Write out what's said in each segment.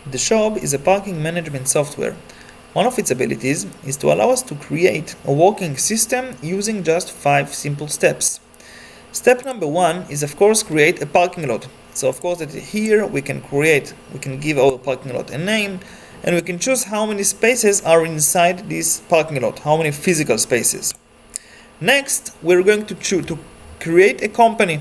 The SHOB is a parking management software. One of its abilities is to allow us to create a working system using just 5 simple steps. Step number 1 is of course create a parking lot. So of course that here we can give our parking lot a name, and we can choose how many spaces are inside this parking lot, how many physical spaces. Next, we're going to create a company.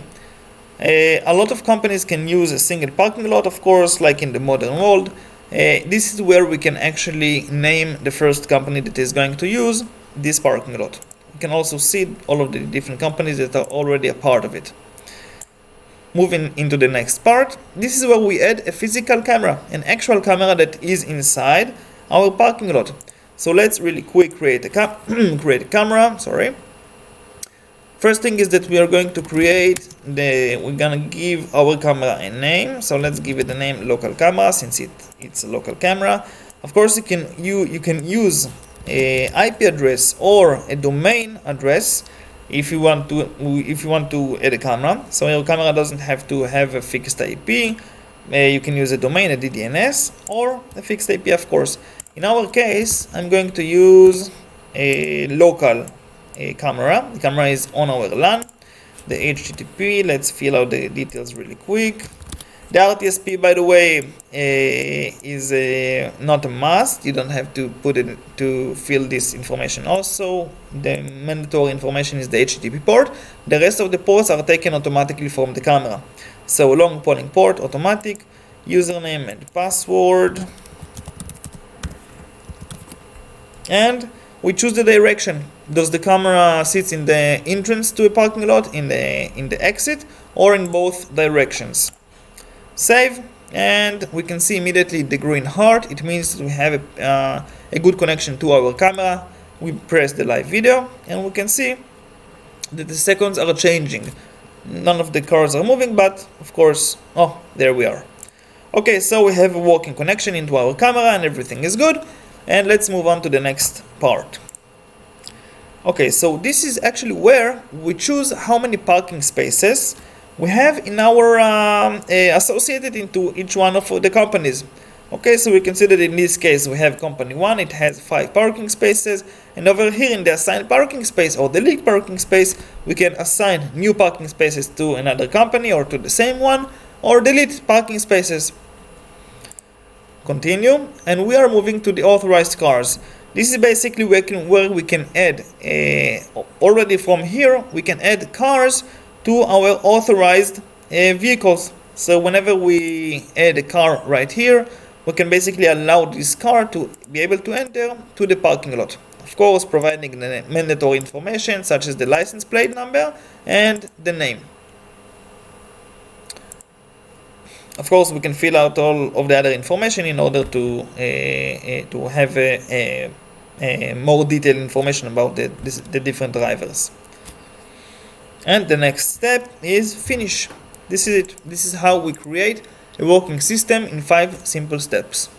A lot of companies can use a single parking lot, of course, like in the modern world. This is where we can actually name the first company that is going to use this parking lot. You can also see all of the different companies that are already a part of it. Moving into the next part, this is where we add a physical camera, an actual camera that is inside our parking lot. So let's really quick create a camera. First thing is that we are going to we're gonna give our camera a name. So let's give it the name local camera, since it's a local camera. Of course, you can use a IP address or a domain address if you want to add a camera. So your camera doesn't have to have a fixed IP. You can use a domain, a DDNS, or a fixed IP, of course. In our case, I'm going to use a local camera. The camera is on our LAN. The HTTP, let's fill out the details really quick. The RTSP, by the way, is not a must. You don't have to put it to fill this information. Also, the mandatory information is the HTTP port. The rest of the ports are taken automatically from the camera. So long polling port, automatic, username and password, and we choose the direction. Does the camera sit in the entrance to a parking lot, in the exit, or in both directions? Save, and we can see immediately the green heart. It means we have a good connection to our camera. We press the live video, and we can see that the seconds are changing. None of the cars are moving, but of course, oh, there we are. Okay, so we have a working connection into our camera, and everything is good. And let's move on to the next part. Okay, so this is actually where we choose how many parking spaces we have in our associated into each one of the companies. Okay, so we can see that in this case we have company 1, it has 5 parking spaces, and over here in the assigned parking space or delete parking space, we can assign new parking spaces to another company or to the same one, or delete parking spaces. Continue, and we are moving to the authorized cars. This is basically where we can add, already from here, we can add cars to our authorized vehicles. So whenever we add a car right here, we can basically allow this car to be able to enter to the parking lot. Of course, providing the mandatory information such as the license plate number and the name. Of course, we can fill out all of the other information in order to have more detailed information about the different drivers. And the next step is finish. This is it. This is how we create a working system in 5 simple steps.